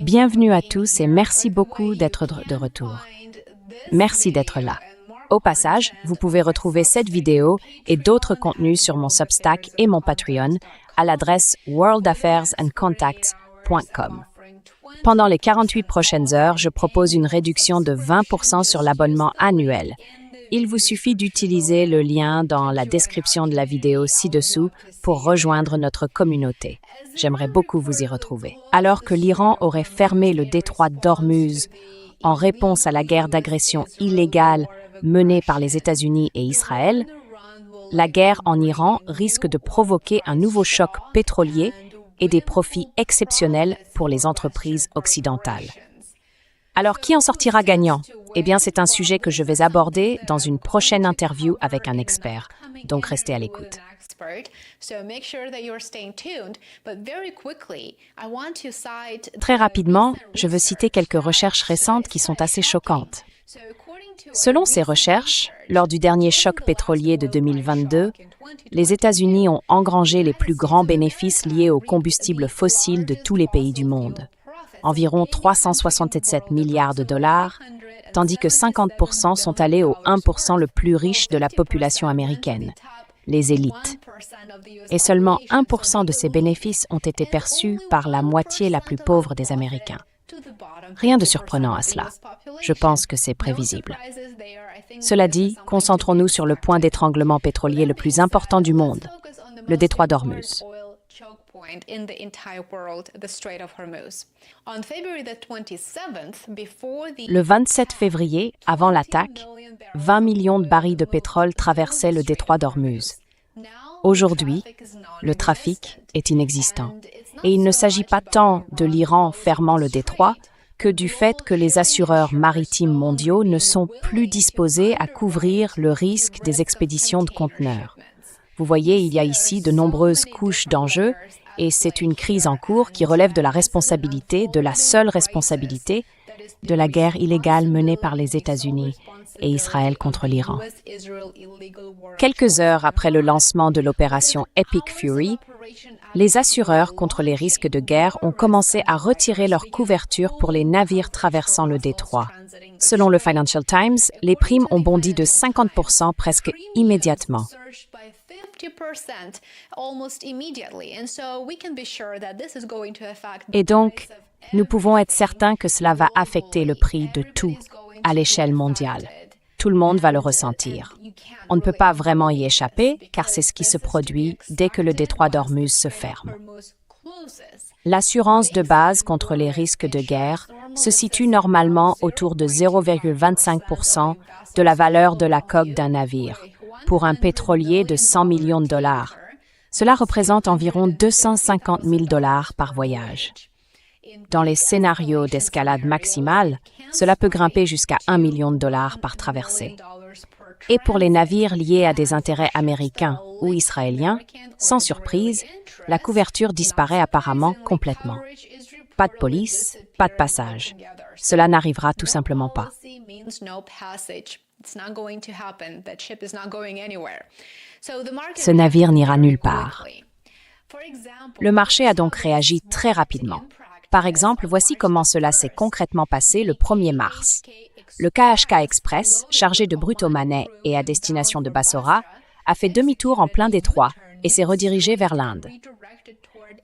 Bienvenue à tous et merci beaucoup d'être de retour. Merci d'être là. Au passage, vous pouvez retrouver cette vidéo et d'autres contenus sur mon Substack et mon Patreon à l'adresse worldaffairsandcontacts.com. Pendant les 48 prochaines heures, je propose une réduction de 20% sur l'abonnement annuel. Il vous suffit d'utiliser le lien dans la description de la vidéo ci-dessous pour rejoindre notre communauté. J'aimerais beaucoup vous y retrouver. Alors que l'Iran aurait fermé le détroit d'Ormuz en réponse à la guerre d'agression illégale menée par les États-Unis et Israël, la guerre en Iran risque de provoquer un nouveau choc pétrolier et des profits exceptionnels pour les entreprises occidentales. Alors, qui en sortira gagnant? Eh bien, c'est un sujet que je vais aborder dans une prochaine interview avec un expert, donc restez à l'écoute. Très rapidement, je veux citer quelques recherches récentes qui sont assez choquantes. Selon ces recherches, lors du dernier choc pétrolier de 2022, les États-Unis ont engrangé les plus grands bénéfices liés aux combustibles fossiles de tous les pays du monde. Environ 367 milliards de dollars, tandis que 50% sont allés au 1% le plus riche de la population américaine, les élites. Et seulement 1% de ces bénéfices ont été perçus par la moitié la plus pauvre des Américains. Rien de surprenant à cela. Je pense que c'est prévisible. Cela dit, concentrons-nous sur le point d'étranglement pétrolier le plus important du monde, le détroit d'Ormuz. Le 27 février, avant l'attaque, 20 millions de barils de pétrole traversaient le détroit d'Ormuz. Aujourd'hui, le trafic est inexistant. Et il ne s'agit pas tant de l'Iran fermant le détroit que du fait que les assureurs maritimes mondiaux ne sont plus disposés à couvrir le risque des expéditions de conteneurs. Vous voyez, il y a ici de nombreuses couches d'enjeux et c'est une crise en cours qui relève de la responsabilité, de la seule responsabilité, de la guerre illégale menée par les États-Unis et Israël contre l'Iran. Quelques heures après le lancement de l'opération Epic Fury, les assureurs contre les risques de guerre ont commencé à retirer leur couverture pour les navires traversant le détroit. Selon le Financial Times, les primes ont bondi de 50% presque immédiatement. Et donc, nous pouvons être certains que cela va affecter le prix de tout à l'échelle mondiale. Tout le monde va le ressentir. On ne peut pas vraiment y échapper, car c'est ce qui se produit dès que le détroit d'Ormuz se ferme. L'assurance de base contre les risques de guerre se situe normalement autour de 0,25% de la valeur de la coque d'un navire, pour un pétrolier de 100 millions de dollars. Cela représente environ 250 000 dollars par voyage. Dans les scénarios d'escalade maximale, cela peut grimper jusqu'à 1 million de dollars par traversée. Et pour les navires liés à des intérêts américains ou israéliens, sans surprise, la couverture disparaît apparemment complètement. Pas de police, pas de passage. Cela n'arrivera tout simplement pas. Ce navire n'ira nulle part. Le marché a donc réagi très rapidement. Par exemple, voici comment cela s'est concrètement passé le 1er mars. Le KHK Express, chargé de Brut-au-Manet et à destination de Bassora, a fait demi-tour en plein détroit et s'est redirigé vers l'Inde.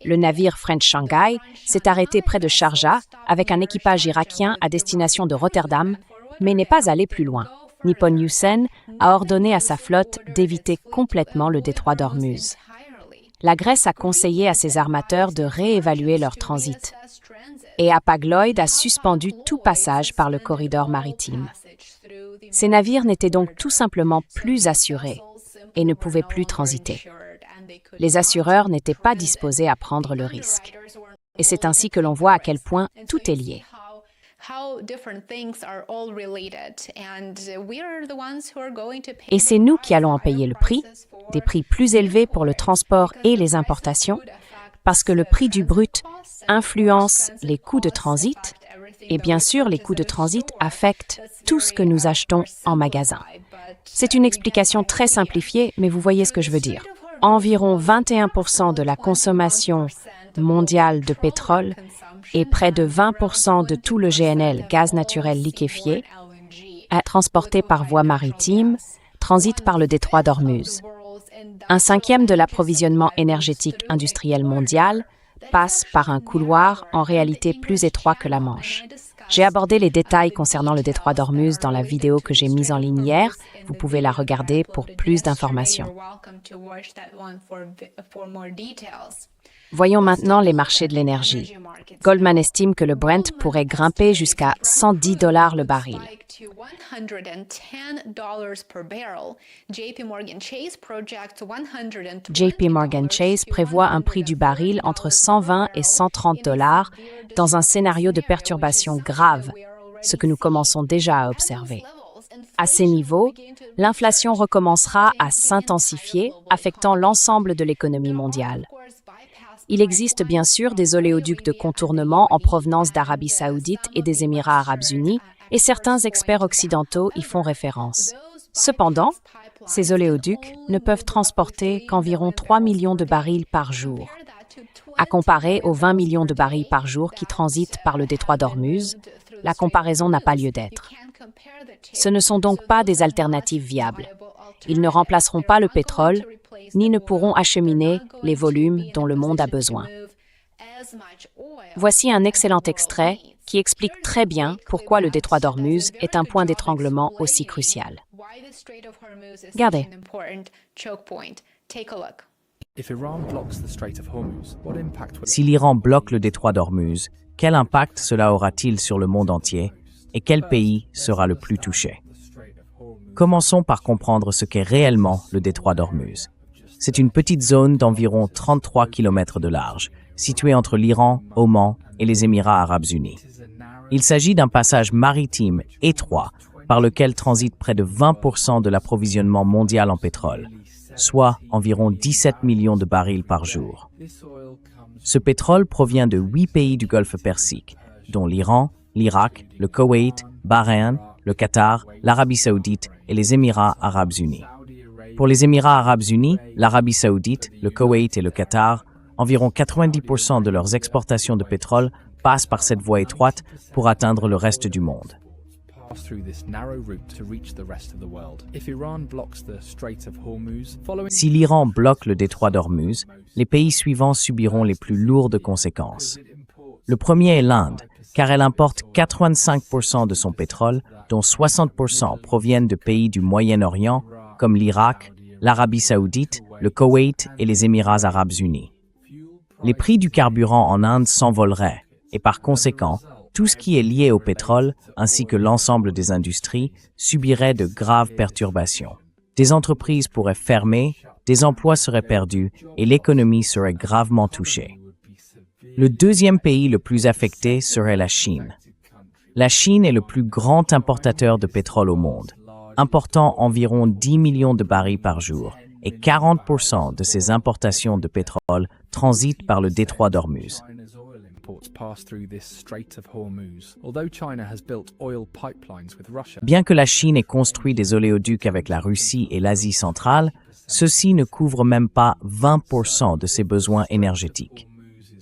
Le navire French Shanghai s'est arrêté près de Sharjah avec un équipage irakien à destination de Rotterdam, mais n'est pas allé plus loin. Nippon Yusen a ordonné à sa flotte d'éviter complètement le détroit d'Ormuz. La Grèce a conseillé à ses armateurs de réévaluer leur transit. Et Hapag-Lloyd a suspendu tout passage par le corridor maritime. Ces navires n'étaient donc tout simplement plus assurés et ne pouvaient plus transiter. Les assureurs n'étaient pas disposés à prendre le risque. Et c'est ainsi que l'on voit à quel point tout est lié. Et c'est nous qui allons en payer le prix, des prix plus élevés pour le transport et les importations, parce que le prix du brut influence les coûts de transit, et bien sûr, les coûts de transit affectent tout ce que nous achetons en magasin. C'est une explication très simplifiée, mais vous voyez ce que je veux dire. Environ 21% de la consommation mondial de pétrole et près de 20% de tout le GNL, gaz naturel liquéfié, est transporté par voie maritime, transite par le détroit d'Ormuz. Un cinquième de l'approvisionnement énergétique industriel mondial passe par un couloir en réalité plus étroit que la Manche. J'ai abordé les détails concernant le détroit d'Ormuz dans la vidéo que j'ai mise en ligne hier. Vous pouvez la regarder pour plus d'informations. Voyons maintenant les marchés de l'énergie. Goldman estime que le Brent pourrait grimper jusqu'à $110 le baril. JP Morgan Chase prévoit un prix du baril entre 120 et 130 dollars dans un scénario de perturbation grave, ce que nous commençons déjà à observer. À ces niveaux, l'inflation recommencera à s'intensifier, affectant l'ensemble de l'économie mondiale. Il existe bien sûr des oléoducs de contournement en provenance d'Arabie saoudite et des Émirats arabes unis, et certains experts occidentaux y font référence. Cependant, ces oléoducs ne peuvent transporter qu'environ 3 millions de barils par jour. À comparer aux 20 millions de barils par jour qui transitent par le détroit d'Ormuz, la comparaison n'a pas lieu d'être. Ce ne sont donc pas des alternatives viables. Ils ne remplaceront pas le pétrole, ni ne pourront acheminer les volumes dont le monde a besoin. Voici un excellent extrait qui explique très bien pourquoi le détroit d'Ormuz est un point d'étranglement aussi crucial. Regardez. Si l'Iran bloque le détroit d'Ormuz, quel impact cela aura-t-il sur le monde entier et quel pays sera le plus touché? Commençons par comprendre ce qu'est réellement le détroit d'Ormuz. C'est une petite zone d'environ 33 km de large, située entre l'Iran, Oman et les Émirats arabes unis. Il s'agit d'un passage maritime étroit par lequel transite près de 20% de l'approvisionnement mondial en pétrole, soit environ 17 millions de barils par jour. Ce pétrole provient de 8 pays du Golfe Persique, dont l'Iran, l'Irak, le Koweït, Bahreïn, le Qatar, l'Arabie saoudite et les Émirats arabes unis. Pour les Émirats arabes unis, l'Arabie saoudite, le Koweït et le Qatar, environ 90% de leurs exportations de pétrole passent par cette voie étroite pour atteindre le reste du monde. Si l'Iran bloque le détroit d'Ormuz, les pays suivants subiront les plus lourdes conséquences. Le premier est l'Inde, car elle importe 85% de son pétrole, dont 60% proviennent de pays du Moyen-Orient, comme l'Irak, l'Arabie saoudite, le Koweït et les Émirats arabes unis. Les prix du carburant en Inde s'envoleraient, et par conséquent, tout ce qui est lié au pétrole, ainsi que l'ensemble des industries, subirait de graves perturbations. Des entreprises pourraient fermer, des emplois seraient perdus et l'économie serait gravement touchée. Le deuxième pays le plus affecté serait la Chine. La Chine est le plus grand importateur de pétrole au monde, important environ 10 millions de barils par jour, et 40% de ses importations de pétrole transitent par le détroit d'Ormuz. Bien que la Chine ait construit des oléoducs avec la Russie et l'Asie centrale, ceux-ci ne couvrent même pas 20% de ses besoins énergétiques.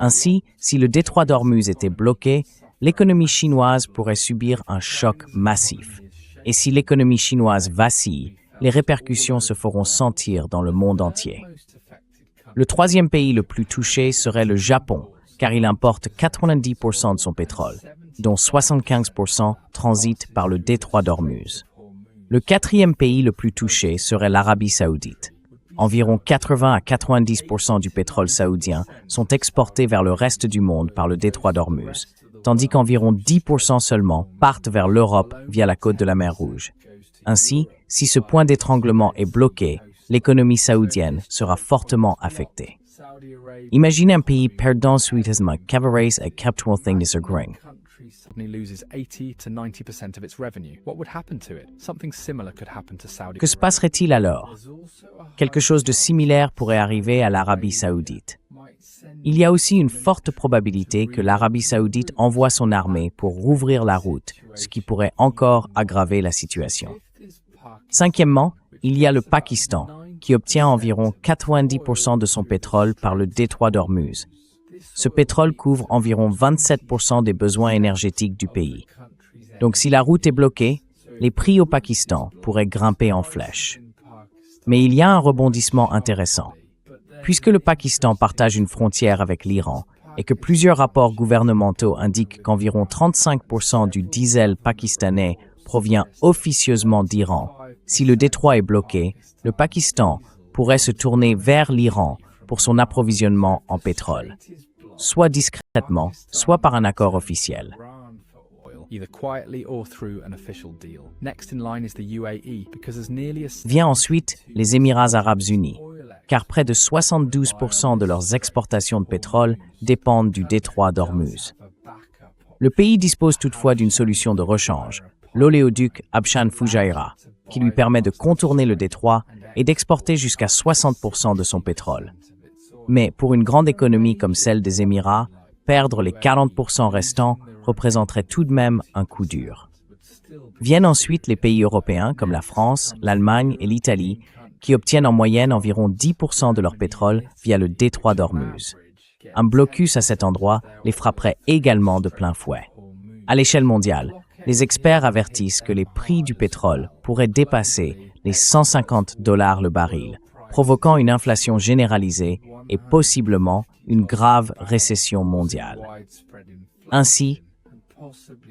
Ainsi, si le détroit d'Ormuz était bloqué, l'économie chinoise pourrait subir un choc massif. Et si l'économie chinoise vacille, les répercussions se feront sentir dans le monde entier. Le troisième pays le plus touché serait le Japon, car il importe 90% de son pétrole, dont 75% transite par le détroit d'Ormuz. Le quatrième pays le plus touché serait l'Arabie saoudite. Environ 80 à 90% du pétrole saoudien sont exportés vers le reste du monde par le détroit d'Ormuz, tandis qu'environ 10% seulement partent vers l'Europe via la côte de la mer Rouge. Ainsi, si ce point d'étranglement est bloqué, l'économie saoudienne sera fortement affectée. Imaginez un pays perdant subitement 80 à 90% de ses grains. Que se passerait-il alors? Quelque chose de similaire pourrait arriver à l'Arabie saoudite. Il y a aussi une forte probabilité que l'Arabie saoudite envoie son armée pour rouvrir la route, ce qui pourrait encore aggraver la situation. Cinquièmement, il y a le Pakistan, qui obtient environ 90% de son pétrole par le détroit d'Ormuz. ce pétrole couvre environ 27% des besoins énergétiques du pays. Donc si la route est bloquée, les prix au Pakistan pourraient grimper en flèche. Mais il y a un rebondissement intéressant. Puisque le Pakistan partage une frontière avec l'Iran et que plusieurs rapports gouvernementaux indiquent qu'environ 35% du diesel pakistanais provient officieusement d'Iran, si le détroit est bloqué, le Pakistan pourrait se tourner vers l'Iran pour son approvisionnement en pétrole, soit discrètement, soit par un accord officiel. Vient ensuite les Émirats arabes unis, car près de 72% de leurs exportations de pétrole dépendent du détroit d'Ormuz. Le pays dispose toutefois d'une solution de rechange, l'oléoduc Habshan Fujairah, qui lui permet de contourner le détroit et d'exporter jusqu'à 60% de son pétrole. Mais pour une grande économie comme celle des Émirats, perdre les 40% restants représenterait tout de même un coup dur. Viennent ensuite les pays européens comme la France, l'Allemagne et l'Italie, qui obtiennent en moyenne environ 10% de leur pétrole via le détroit d'Ormuz. Un blocus à cet endroit les frapperait également de plein fouet. À l'échelle mondiale, les experts avertissent que les prix du pétrole pourraient dépasser les $150 le baril, provoquant une inflation généralisée et possiblement une grave récession mondiale. Ainsi,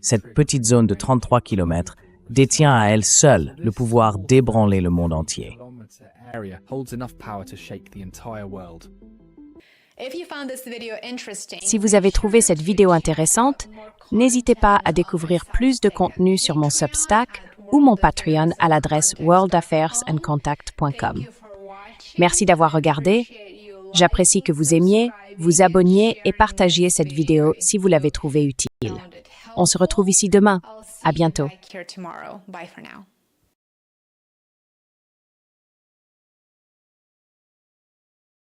cette petite zone de 33 km détient à elle seule le pouvoir d'ébranler le monde entier. Si vous avez trouvé cette vidéo intéressante, n'hésitez pas à découvrir plus de contenu sur mon Substack ou mon Patreon à l'adresse worldaffairsandcontact.com. Merci d'avoir regardé. J'apprécie que vous aimiez, vous abonniez et partagiez cette vidéo si vous l'avez trouvée utile. On se retrouve ici demain. À bientôt.